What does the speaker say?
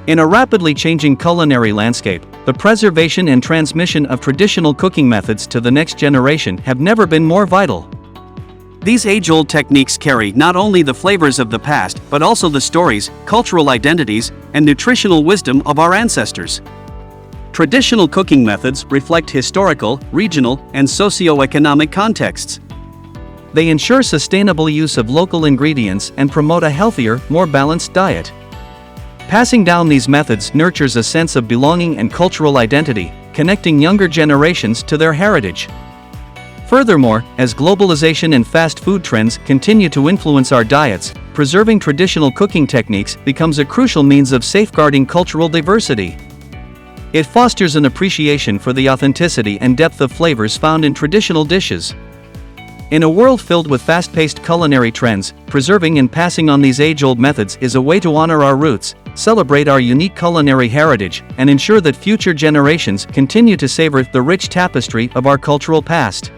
In a rapidly changing culinary landscape, the preservation and transmission of traditional cooking methods to the next generation have never been more vital. These age-old techniques carry not only the flavors of the past but also the stories, cultural identities, and nutritional wisdom of our ancestors. Traditional cooking methods reflect historical, regional, and socio-economic contexts. They ensure sustainable use of local ingredients and promote a healthier, more balanced diet. Passing down these methods nurtures a sense of belonging and cultural identity, connecting younger generations to their heritage. Furthermore, as globalization and fast food trends continue to influence our diets, preserving traditional cooking techniques becomes a crucial means of safeguarding cultural diversity. It fosters an appreciation for the authenticity and depth of flavors found in traditional dishes. In a world filled with fast-paced culinary trends, preserving and passing on these age-old methods is a way to honor our roots, celebrate our unique culinary heritage, and ensure that future generations continue to savor the rich tapestry of our cultural past.